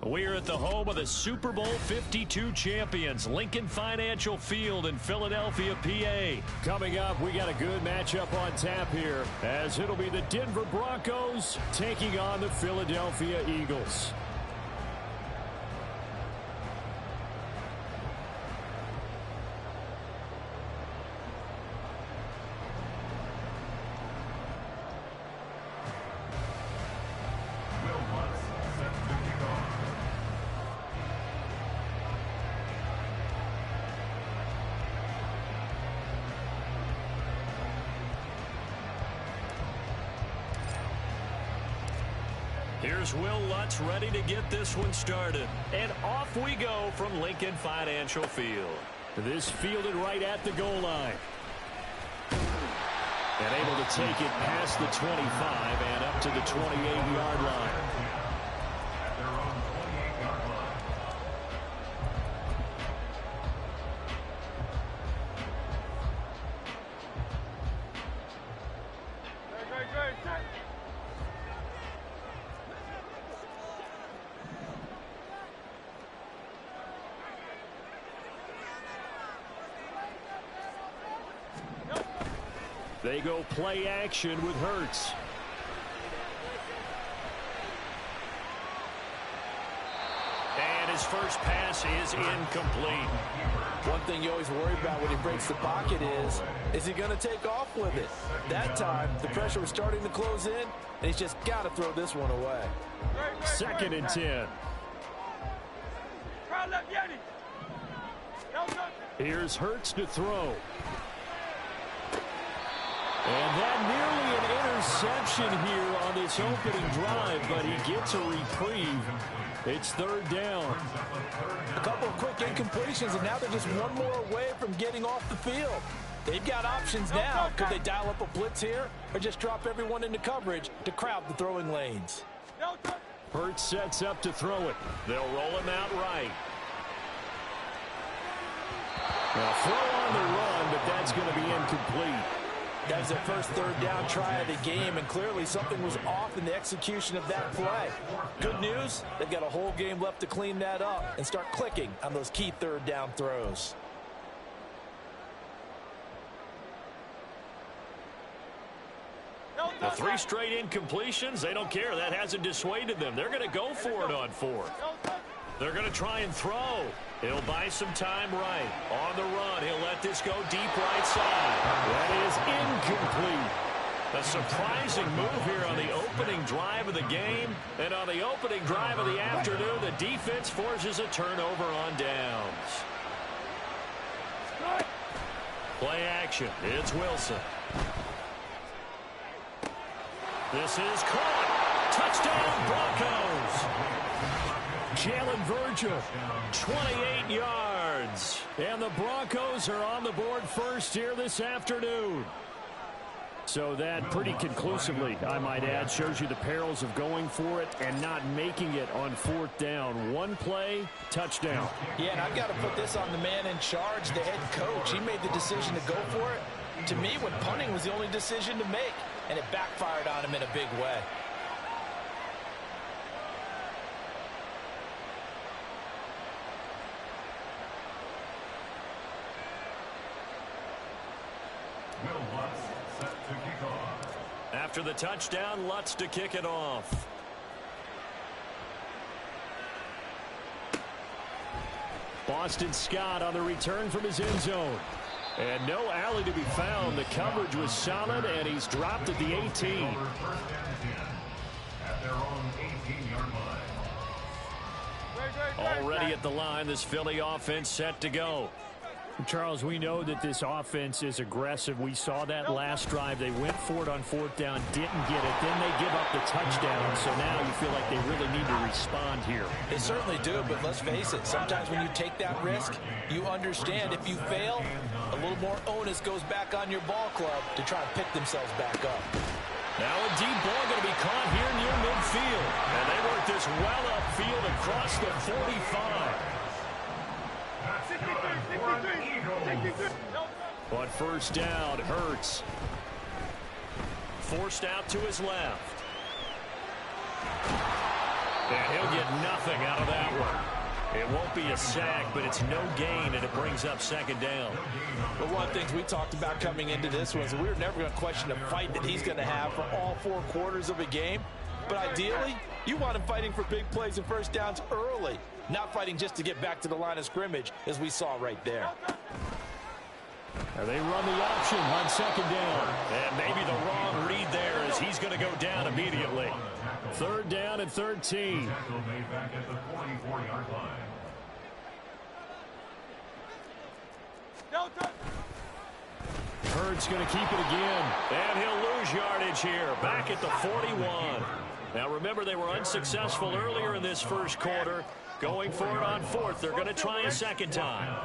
We're at the home of the Super Bowl 52 champions, Lincoln Financial Field in Philadelphia, PA. Coming up, we got a good matchup on tap here, as it'll be the Denver Broncos taking on the Philadelphia Eagles. Here's Will Lutz ready to get this one started. And off we go from Lincoln Financial Field. This fielded right at the goal line. And able to take it past the 25 and up to the 28-yard line. They go play action with Hurts. And his first pass is incomplete. One thing you always worry about when he breaks the pocket is he going to take off with it? That time, the pressure was starting to close in, and he's just got to throw this one away. 2nd and 10. Here's Hurts to throw. And that nearly an interception here on this opening drive, but he gets a reprieve. It's 3rd down. A couple of quick incompletions, and now they're just one more away from getting off the field. They've got options now. Could they dial up a blitz here or just drop everyone into coverage to crowd the throwing lanes? Hurts sets up to throw it. They'll roll him out right. Now throw on the run, but that's going to be incomplete. That was their first 3rd down try of the game, and clearly something was off in the execution of that play. Good news, they've got a whole game left to clean that up and start clicking on those key 3rd down throws. The 3 straight incompletions, they don't care. That hasn't dissuaded them. They're going to go for it on 4th. They're going to try and throw. He'll buy some time right. On the run, he'll let this go deep right side. That is incomplete. A surprising move here on the opening drive of the game. And on the opening drive of the afternoon, the defense forces a turnover on downs. Play action. It's Wilson. This is caught. Touchdown, Broncos. Jalen Virgil, 28 yards. And the Broncos are on the board first here this afternoon. So that pretty conclusively, I might add, shows you the perils of going for it and not making it on 4th down. One play, touchdown. Yeah, and I've got to put this on the man in charge, the head coach. He made the decision to go for it. To me, when punting was the only decision to make, and it backfired on him in a big way. After the touchdown, Lutz to kick it off. Boston Scott on the return from his end zone. And no alley to be found. The coverage was solid, and he's dropped at the 18. Already at the line, this Philly offense set to go. Charles, we know that this offense is aggressive. We saw that last drive. They went for it on 4th down, didn't get it. Then they give up the touchdown. So now you feel like they really need to respond here. They certainly do, but let's face it. Sometimes when you take that risk, you understand if you fail, a little more onus goes back on your ball club to try and pick themselves back up. Now a deep ball going to be caught here near midfield. And they work this well upfield across the 45. But first down, Hurts. Forced out to his left. And he'll get nothing out of that one. It won't be a sack, but it's no gain, and it brings up second down. But one of the things we talked about coming into this one is we were never going to question the fight that he's going to have for all 4 quarters of a game. But ideally, you want him fighting for big plays and first downs early, not fighting just to get back to the line of scrimmage, as we saw right there. And they run the option on second down. And maybe the wrong read there as he's going to go down immediately. 3rd down and 13. Hurts going to keep it again. And he'll lose yardage here, back at the 41. Now remember, they were unsuccessful earlier in this first quarter. Going for it on 4th. They're going to try a second time.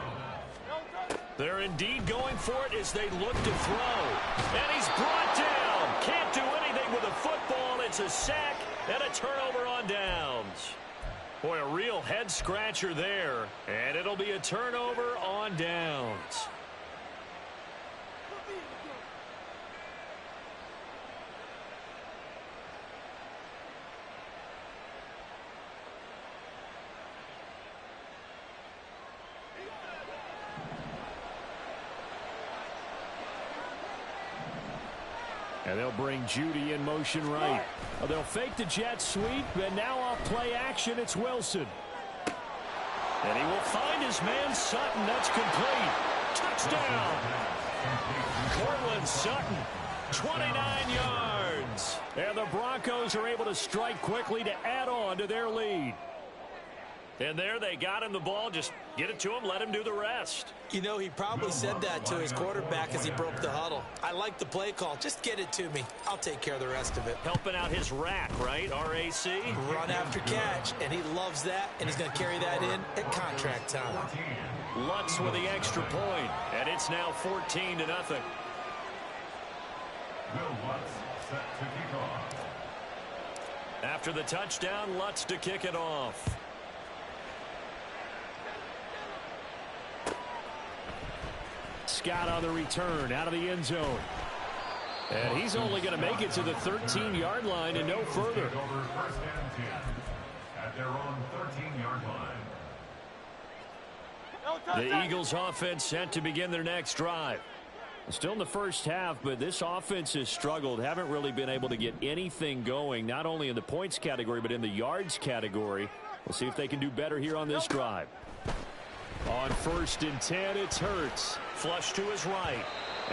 They're indeed going for it as they look to throw. And he's brought down. Can't do anything with a football. It's a sack and a turnover on downs. Boy, a real head-scratcher there. And it'll be a turnover on downs. And they'll bring Judy in motion right. They'll fake the jet sweep, and now off play action, it's Wilson. And he will find his man Sutton. That's complete. Touchdown. Cortland Sutton, 29 yards. And the Broncos are able to strike quickly to add on to their lead. And there they got him the ball. Just get it to him, let him do the rest. You know, he probably said that to his quarterback as he broke the huddle. I like the play call. Just get it to me. I'll take care of the rest of it. Helping out his rack, right? R-A-C? Run after catch, and he loves that, and he's going to carry that in at contract time. Lutz with the extra point, and it's now 14-0. After the touchdown, Lutz to kick it off. Scott on the return out of the end zone. And he's only going to make it to the 13-yard line and no further. At their own 13-yard line. The Eagles offense set to begin their next drive. Still in the first half, but this offense has struggled. Haven't really been able to get anything going, not only in the points category, but in the yards category. We'll see if they can do better here on this drive. On 1st and 10, it's Hurts. Flush to his right.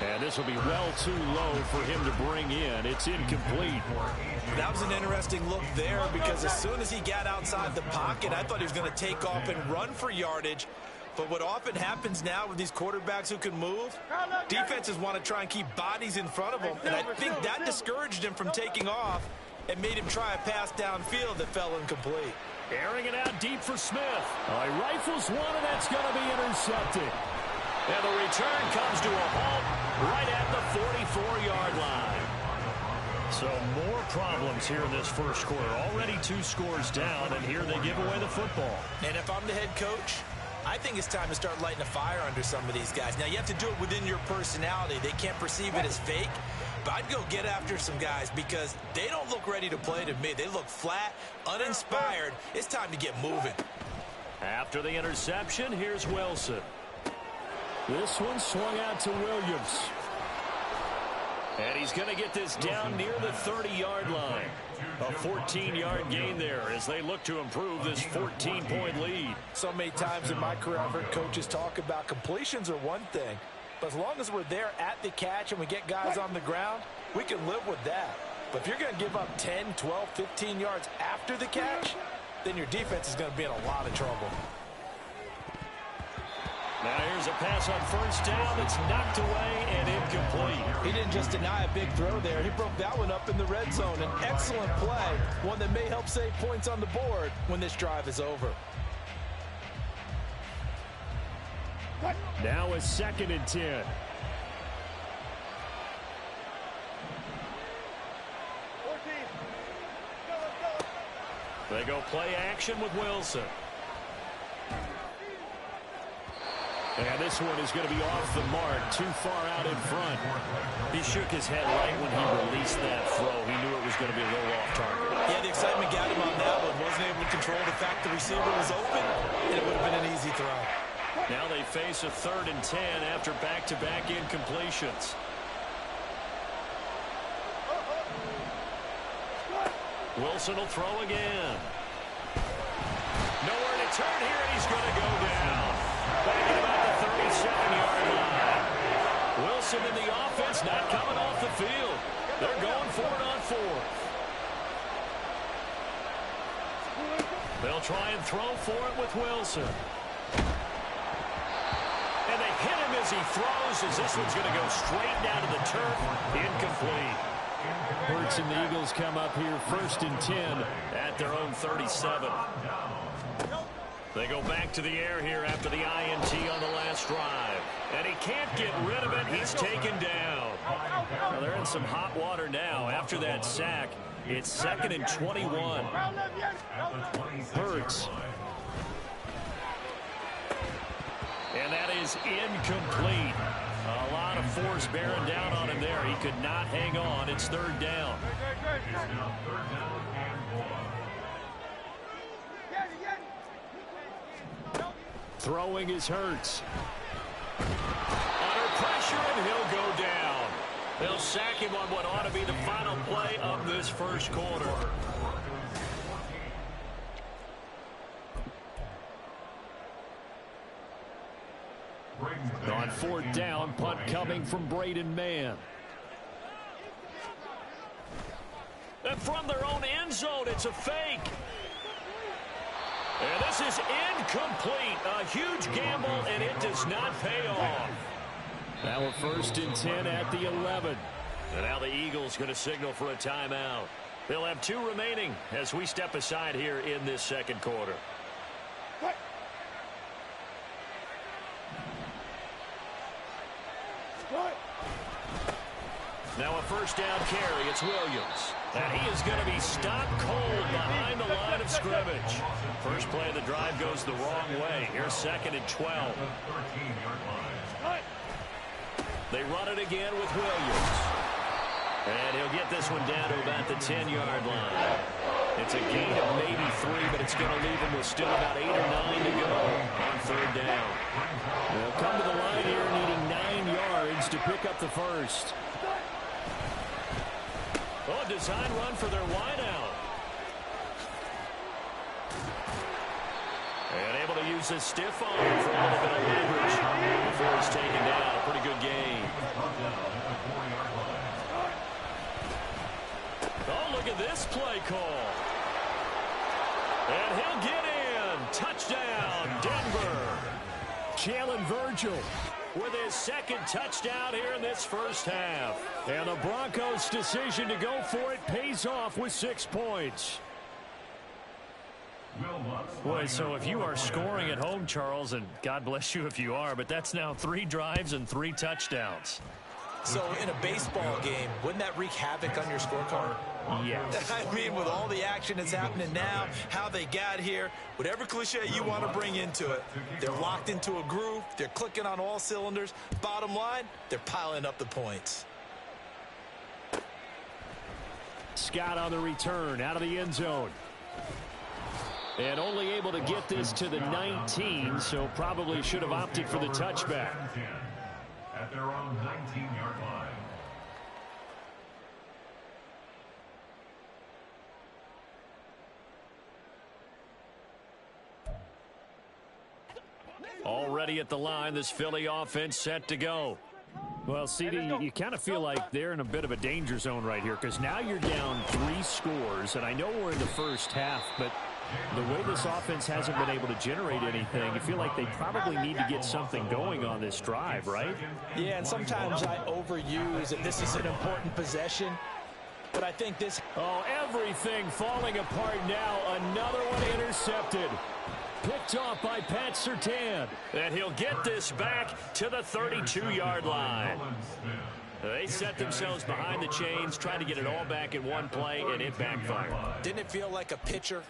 And this will be well too low for him to bring in. It's incomplete. That was an interesting look there because as soon as he got outside the pocket, I thought he was going to take off and run for yardage. But what often happens now with these quarterbacks who can move, defenses want to try and keep bodies in front of them. And I think that discouraged him from taking off and made him try a pass downfield that fell incomplete. Airing it out deep for Smith. He rifles one, and that's going to be intercepted. And the return comes to a halt right at the 44-yard line. So more problems here in this first quarter. Already 2 scores down, and here they give away the football. And if I'm the head coach, I think it's time to start lighting a fire under some of these guys. Now, you have to do it within your personality. They can't perceive it as fake. But I'd go get after some guys because they don't look ready to play to me. They look flat, uninspired. It's time to get moving. After the interception, here's Wilson. This one swung out to Williams. And he's going to get this down near the 30-yard line. A 14-yard gain there as they look to improve this 14-point lead. So many times in my career, I've heard coaches talk about completions are one thing. But as long as we're there at the catch and we get guys on the ground, we can live with that. But if you're going to give up 10, 12, 15 yards after the catch, then your defense is going to be in a lot of trouble. Now here's a pass on 1st down. It's knocked away and incomplete. He didn't just deny a big throw there. He broke that one up in the red zone. An excellent play, one that may help save points on the board when this drive is over. Now a 2nd and 10. They go play action with Wilson. And this one is going to be off the mark, too far out in front. He shook his head right when he released that throw. He knew it was going to be a little off target. Yeah, the excitement got him on that one. Wasn't able to control the fact the receiver was open, and it would have been an easy throw. Now they face a 3rd and 10 after back-to-back incompletions. Wilson will throw again. Nowhere to turn here, and he's going to go down. Back at about the 37-yard line. Wilson and the offense not coming off the field. They're going for it on 4th. They'll try and throw for it with Wilson. And they hit him as he throws, as this one's going to go straight down to the turf. Incomplete. Hurts and the Eagles come up here 1st and 10 at their own 37. They go back to the air here after the INT on the last drive. And he can't get rid of it. He's taken down. Well, they're in some hot water now after that sack. It's 2nd and 21. Hurts. And that is incomplete. A lot of force bearing down on him there. He could not hang on. It's 3rd down. Throwing is Hurts. Under pressure, and he'll go down. They'll sack him on what ought to be the final play of this first quarter. On 4th down, punt coming from Braden Mann. And from their own end zone, it's a fake. And this is incomplete. A huge gamble, and it does not pay off. Now a 1st and 10 at the 11. And now the Eagles going to signal for a timeout. They'll have 2 remaining as we step aside here in this second quarter. Now a 1st down carry. It's Williams. And he is going to be stopped cold behind the line of scrimmage. First play of the drive goes the wrong way. Here's 2nd and 12. They run it again with Williams. And he'll get this one down to about the 10-yard line. It's a gain of maybe 3, but it's going to leave him with still about 8 or 9 to go on 3rd down. They'll come to the line here needing 9 yards to pick up the first. Oh, design run for their wideout. And able to use his stiff arm for a little bit of leverage before he's taken down. A pretty good game. Oh, look at this play call. And he'll get in. Touchdown, Denver. Jalen Virgil with his 2nd touchdown here in this first half. And the Broncos' decision to go for it pays off with 6 points. Boy, so if you are scoring at home, Charles, and God bless you if you are, but that's now 3 drives and 3 touchdowns. So in a baseball game, wouldn't that wreak havoc on your scorecard? Yes. I mean, with all the action that's happening now, how they got here, whatever cliche you want to bring into it, they're locked into a groove, they're clicking on all cylinders. Bottom line, they're piling up the points. Scott on the return, out of the end zone. And only able to get this to the 19, so probably should have opted for the touchback. At their own 19-yard line. Already at the line, this Philly offense set to go. Well, CD, you kind of feel like they're in a bit of a danger zone right here because now you're down 3 scores, and I know we're in the first half, but the way this offense hasn't been able to generate anything, you feel like they probably need to get something going on this drive, right? Yeah, and sometimes I overuse that this is an important possession, but I think this... Oh, everything falling apart now. Another one intercepted. Picked off by Pat Surtain. And he'll get this back to the 32-yard line. They set themselves behind the chains, trying to get it all back in one play, and it backfired. Didn't it feel like a pitcher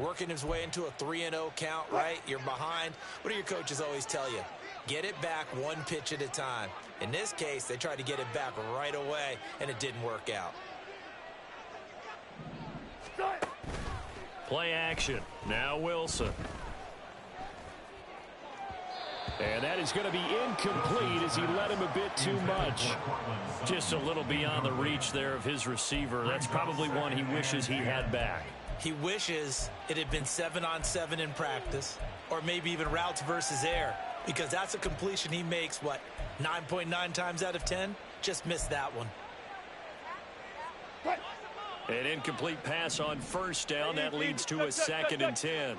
working his way into a 3-0 count, right? You're behind. What do your coaches always tell you? Get it back one pitch at a time. In this case, they tried to get it back right away, and it didn't work out. Play action. Now Wilson. And that is going to be incomplete as he led him a bit too much. Just a little beyond the reach there of his receiver. That's probably one he wishes he had back. He wishes it had been 7-on-7 in practice, or maybe even routes versus air, because that's a completion he makes, what, 9.9 times out of 10? Just missed that one. An incomplete pass on first down. That leads to a 2nd and 10.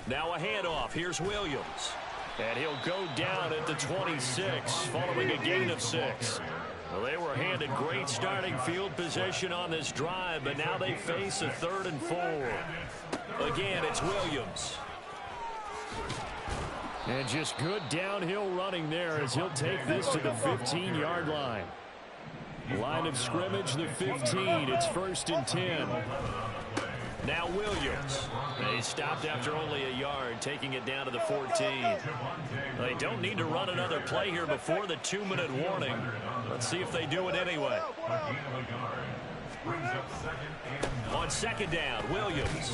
Now a handoff. Here's Williams. And he'll go down at the 26 following a gain of 6. Well, they were handed great starting field position on this drive, but now they face a 3rd and 4. Again, it's Williams. And just good downhill running there as he'll take this to the 15-yard line. Line of scrimmage, the 15. It's 1st and 10. Now Williams. They stopped after only a yard, taking it down to the 14. They don't need to run another play here before the 2-minute warning. Let's see if they do it anyway. On 2nd down, Williams.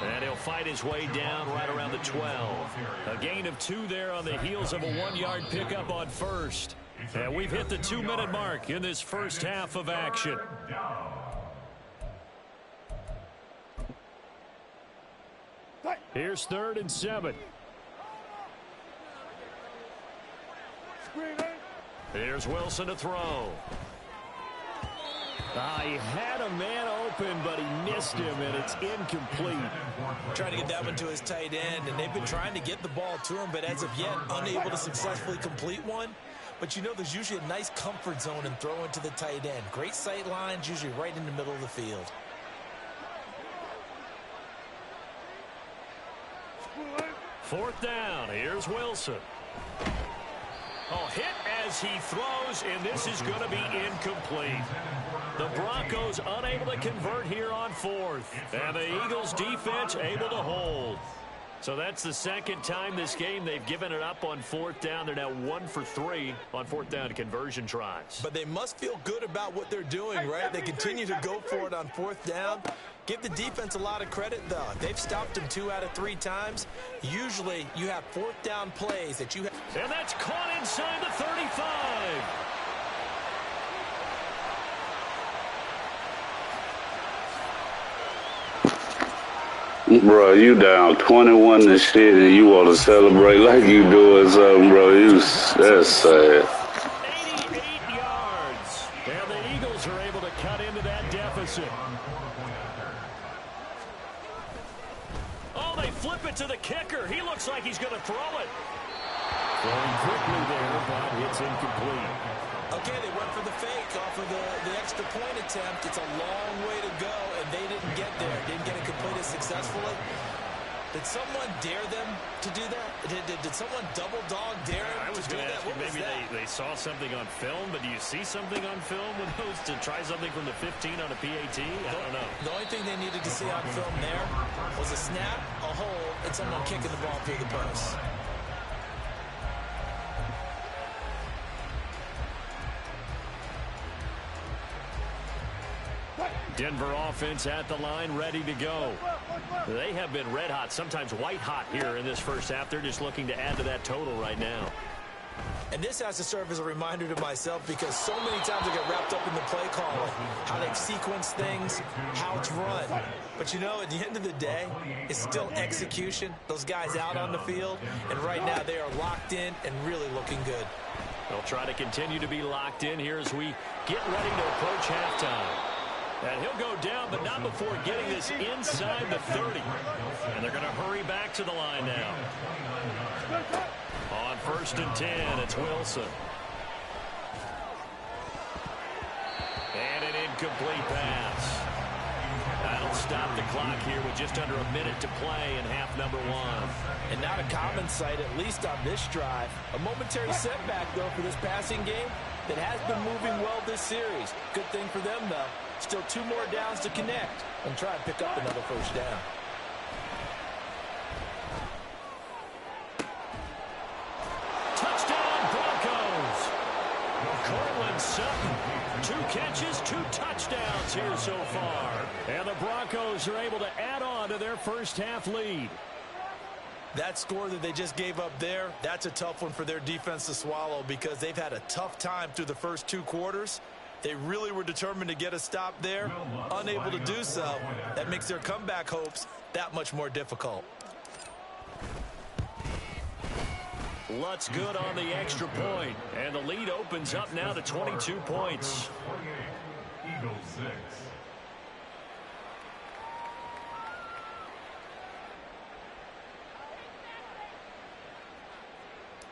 And he'll fight his way down right around the 12. A gain of 2 there on the heels of a 1-yard pickup on 1st. And we've hit the 2-minute mark in this first half of action. Here's 3rd and 7. Here's Wilson to throw. He had a man open, but he missed him, and it's incomplete. Trying to get that one to his tight end, and they've been trying to get the ball to him, but as of yet, unable to successfully complete one. But you know there's usually a nice comfort zone in throwing to the tight end. Great sight lines, usually right in the middle of the field. Fourth down. Here's Wilson. Oh, hit as he throws, and this is going to be incomplete. The Broncos unable to convert here on 4th. And the Eagles defense able to hold. So that's the 2nd time this game they've given it up on 4th down. They're now 1 for 3 on 4th down conversion tries. But they must feel good about what they're doing, right? They continue to go for it on 4th down. Give the defense a lot of credit, though. They've stopped him 2 out of 3 times. Usually, you have 4th down plays that you have. And that's caught inside the 35. Bro, you down 21 to shit and you want to celebrate like you doing something, bro. That's sad. 88 yards. And the Eagles are able to cut into that deficit. Oh, they flip it to the kicker. He looks like he's going to throw it. Throwing quickly there, but it's incomplete. Okay, they went for the fake off of the extra point attempt. It's a long way to go, and they didn't get there. Didn't get it completed successfully. Did someone dare them to do that? Did someone double dog dare them I was to do going to that? ask you, maybe they saw something on film, but do you see something on film with those to try something from the 15 on a PAT? I don't know. The only thing they needed to see on film there was a snap, a hold, and someone kicking the ball through the post. Denver offense at the line, ready to go. They have been red hot, sometimes white hot here in this first half. They're just looking to add to that total right now. And this has to serve as a reminder to myself because so many times I get wrapped up in the play calling, how they sequence things, how it's run. But you know, at the end of the day, it's still execution. Those guys out on the field, and right now they are locked in and really looking good. They'll try to continue to be locked in here as we get ready to approach halftime. And he'll go down, but not before getting this inside the 30. And they're going to hurry back to the line now. On 1st and 10, it's Wilson. And an incomplete pass. That'll stop the clock here with just under a minute to play in half number 1. And not a common sight, at least on this drive. A momentary setback, though, for this passing game that has been moving well this series. Good thing for them, though. Still 2 more downs to connect and try and pick up another first down. points here so far. And the Broncos are able to add on to their first half lead. That score that they just gave up there, that's a tough one for their defense to swallow because they've had a tough time through the first 2 quarters. They really were determined to get a stop there, unable to do so. That makes their comeback hopes that much more difficult. Lutz good on the extra point, and the lead opens up now to 22 points. Eagles 6.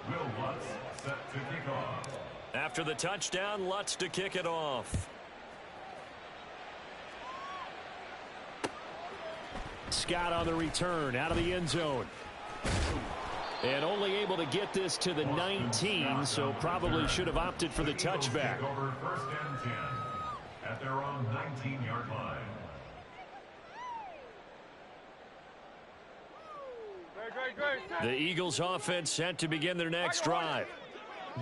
Will Lutz set to kick off. After the touchdown, Lutz to kick it off. Scott on the return, out of the end zone. And only able to get this to the 19, so probably should have opted for the touchback. Over 1st and 10 at their own 19-yard line. The Eagles offense set to begin their next drive.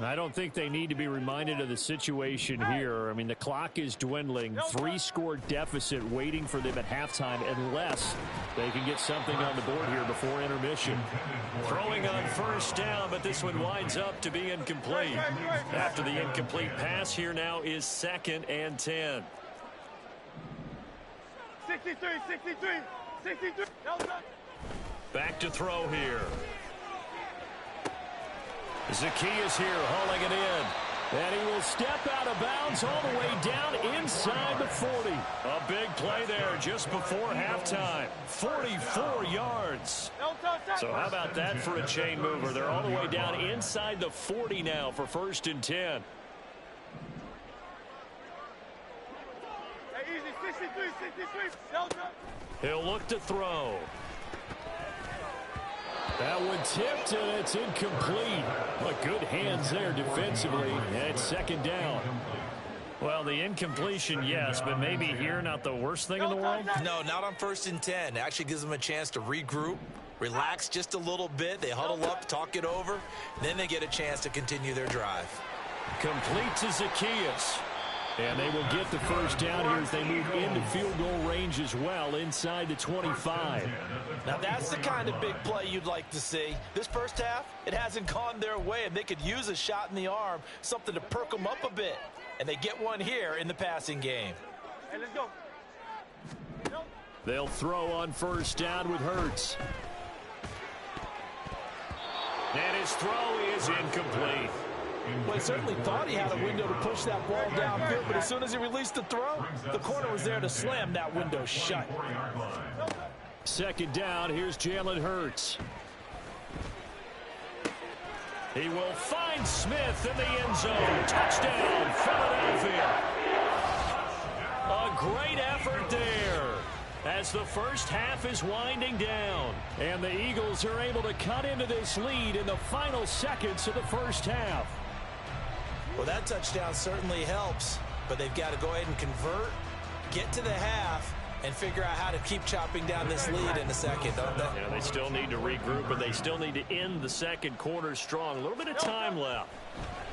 I don't think they need to be reminded of the situation here. I mean, the clock is dwindling. 3-score deficit waiting for them at halftime unless they can get something on the board here before intermission. Throwing on 1st down, but this one winds up to be incomplete. After the incomplete pass, here now is 2nd and 10. 63. Back to throw here. Zacchaeus here hauling it in. And he will step out of bounds all the way down inside the 40. A big play there just before halftime. 44 yards. So how about that for a chain mover? They're all the way down inside the 40 now for 1st and 10. Easy, 63. He'll look to throw. That one tipped, and it's incomplete. But good hands there defensively, and it's 2nd down. Well, the incompletion, yes, but maybe here not the worst thing in the world? No, not on 1st and 10. It actually gives them a chance to regroup, relax just a little bit. They huddle up, talk it over, and then they get a chance to continue their drive. Complete to Zacchaeus. And they will get the 1st down here as they move into field goal range as well inside the 25. Now that's the kind of big play you'd like to see. This first half, it hasn't gone their way, and they could use a shot in the arm, something to perk them up a bit. And they get one here in the passing game. Hey, let's go. They'll throw on 1st down with Hurts. And his throw is incomplete. Well, he certainly thought he had a window to push that ball downfield, but as soon as he released the throw, the corner was there to slam that window shut. 2nd down, here's Jalen Hurts. He will find Smith in the end zone. Touchdown, Philadelphia. A great effort there as the first half is winding down. And the Eagles are able to cut into this lead in the final seconds of the first half. Well, that touchdown certainly helps, but they've got to go ahead and convert, get to the half, and figure out how to keep chopping down this lead in the second, don't they? Yeah, they still need to regroup, and they still need to end the 2nd quarter strong. A little bit of time left.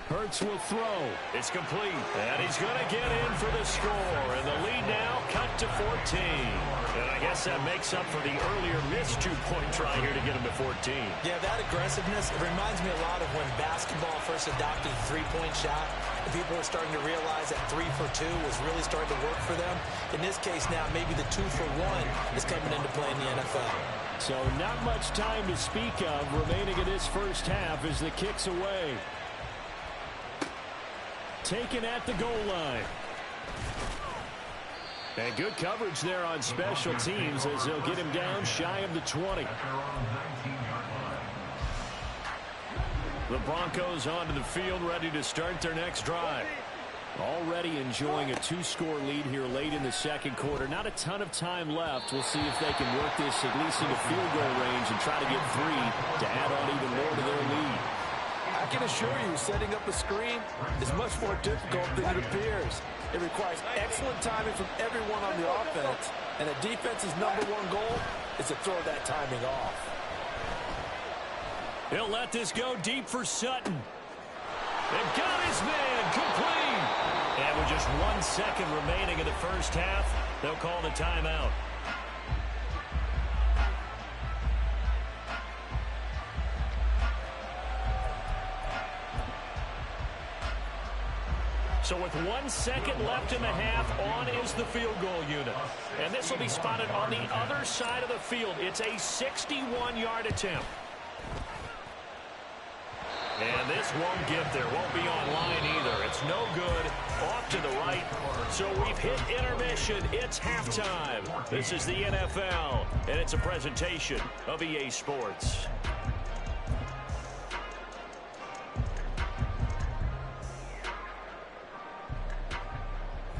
Hurts will throw. It's complete. And he's going to get in for the score. And the lead now cut to 14. And I guess that makes up for the earlier missed 2-point try here to get him to 14. Yeah, that aggressiveness, it reminds me a lot of when basketball first adopted the 3-point shot. And people were starting to realize that 3 for 2 was really starting to work for them. In this case now, maybe the 2 for 1 is coming into play in the NFL. So not much time to speak of remaining in this first half as the kick's away. Taken at the goal line. And good coverage there on special teams as they'll get him down shy of the 20. The Broncos onto the field, ready to start their next drive. Already enjoying a 2-score lead here late in the 2nd quarter. Not a ton of time left. We'll see if they can work this at least into field goal range and try to get 3 to add on even more to their lead. I can assure you, setting up a screen is much more difficult than it appears. It requires excellent timing from everyone on the offense, and a defense's #1 goal is to throw that timing off. He'll let this go deep for Sutton. They've got his man complete. And with just 1 second remaining in the first half. They'll call the timeout. So with 1 second left in the half, on is the field goal unit. And this will be spotted on the other side of the field. It's a 61-yard attempt. And this won't get there. Won't be online either. It's no good. Off to the right. So we've hit intermission. It's halftime. This is the NFL, and it's a presentation of EA Sports.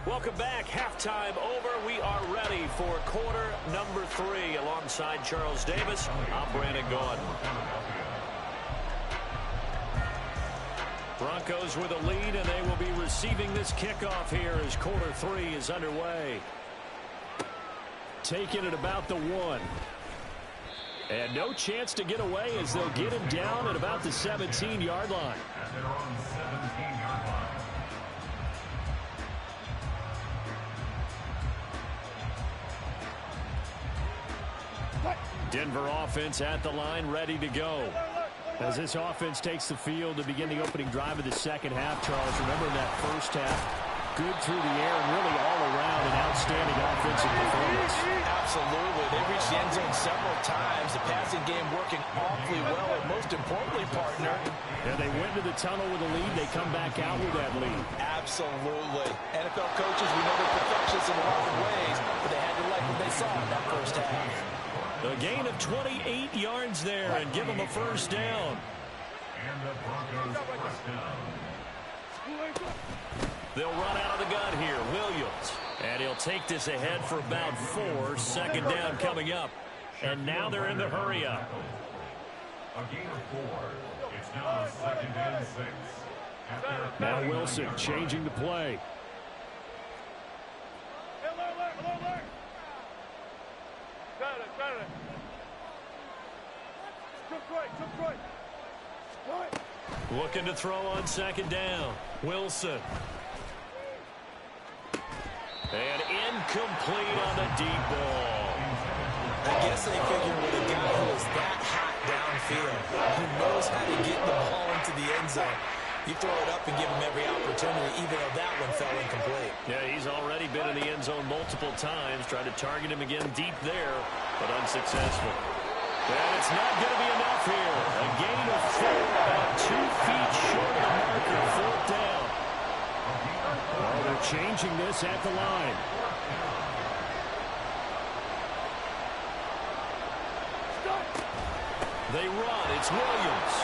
Welcome back. Halftime over. We are ready for quarter number 3. Alongside Charles Davis, I'm Brandon Gaudin. Broncos with a lead, and they will be receiving this kickoff here as quarter 3 is underway. Taking it about the 1. And no chance to get away as they'll get him down at about the 17-yard line. Denver offense at the line, ready to go. As this offense takes the field to begin the opening drive of the second half, Charles, remember in that first half, good through the air and really all around an outstanding offensive performance. Absolutely. They reached the end zone several times. The passing game working awfully well, and most importantly, partner. Yeah, they went to the tunnel with a lead. They come back out with that lead. Absolutely. NFL coaches, we know they're perfectionists in a lot of ways, but they had to like what they saw in that first half. A gain of 28 yards there and give them a first down. And the Broncos first down. They'll run out of the gun here. Williams. And he'll take this ahead for about 4. Second down coming up. And now they're in the hurry up. A gain of 4. It's now 2nd and 6. Now Wilson changing the play. Looking to throw on second down. Wilson. And incomplete on the deep ball. I guess they figured with a guy who is that hot downfield, who knows how to get the ball into the end zone, you throw it up and give him every opportunity, even though that one fell incomplete. Yeah, he's already been in the end zone multiple times, tried to target him again deep there, but unsuccessful. And it's not going to be enough here. A gain of 4, about 2 feet short of the marker, 4th down. Oh, they're changing this at the line. They run. It's Williams.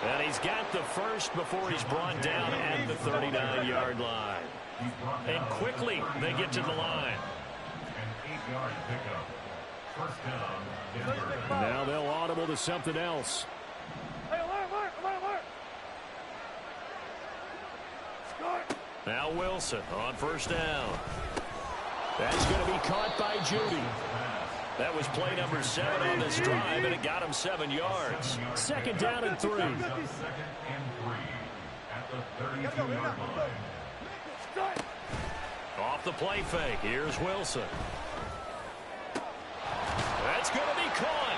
And he's got the first before he's brought down at the 39-yard line. And quickly they get to the line. An 8-yard pickup. First down, Denver. Now they'll audible to something else. Now Wilson on first down. That's going to be caught by Judy. That was play number 7 on this drive, and it got him 7 yards. Second down and 3. 2nd and 3 at the 32-yard line. Off the play fake. Here's Wilson. That's going to be caught.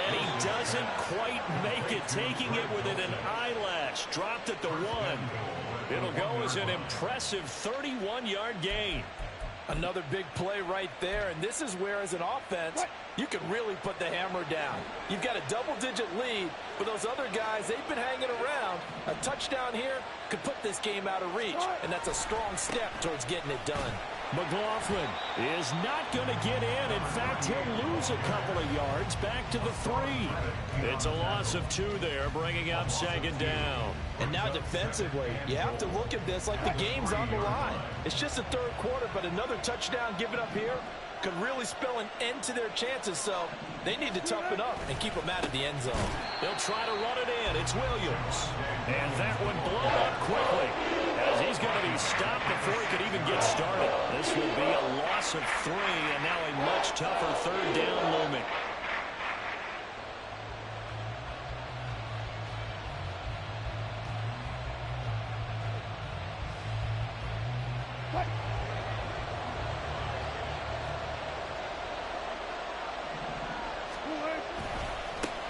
And he doesn't quite make it, taking it within an eyelash. Dropped at the 1. It'll go as an impressive 31-yard gain. Another big play right there, and this is where, as an offense, you can really put the hammer down. You've got a double-digit lead, but those other guys, they've been hanging around. A touchdown here could put this game out of reach, and that's a strong step towards getting it done. McLaughlin is not going to get in. In fact, he'll lose a couple of yards back to the 3. It's a loss of 2 there, bringing up second down. And now defensively, you have to look at this like the game's on the line. It's just the 3rd quarter, but another touchdown given up here could really spell an end to their chances, so they need to toughen up and keep them out of the end zone. They'll try to run it in. It's Williams. And that one blown up quickly as he's going to be stopped before he could even get started. This will be a loss of 3, and now a much tougher 3rd down looming.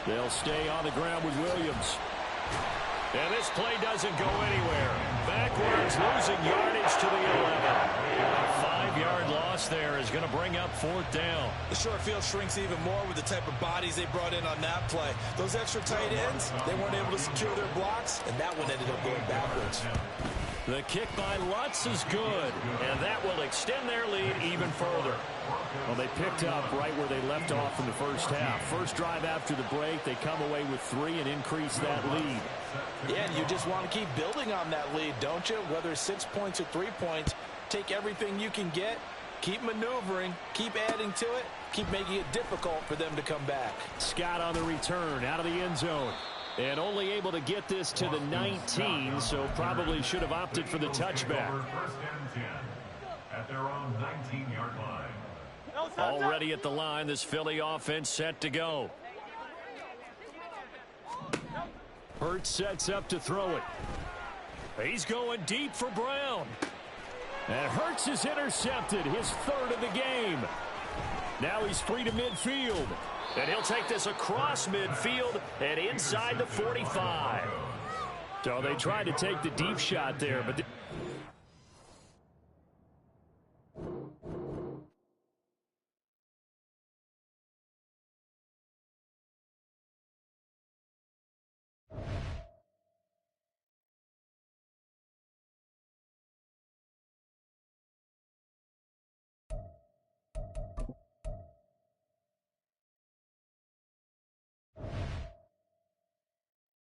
They'll stay on the ground with Williams. And this play doesn't go anywhere. Backwards, losing yardage to the 11. A 5-yard loss there is going to bring up 4th down. The short field shrinks even more with the type of bodies they brought in on that play. Those extra tight ends, they weren't able to secure their blocks, and that one ended up going backwards. The kick by Lutz is good, and that will extend their lead even further. Well, they picked up right where they left off in the first half. First drive after the break, they come away with 3 and increase that lead. Yeah, and you just want to keep building on that lead, don't you? Whether it's 6 points or 3 points, take everything you can get, keep maneuvering, keep adding to it, keep making it difficult for them to come back. Scott on the return out of the end zone. And only able to get this to the 19, so probably should have opted for the touchback. First and 10 at their own 19-yard line. Already at the line, this Philly offense set to go. Hurts sets up to throw it. He's going deep for Brown. And Hurts is intercepted, his 3rd of the game. Now he's free to midfield. And he'll take this across midfield and inside the 45. So they tried to take the deep shot there, but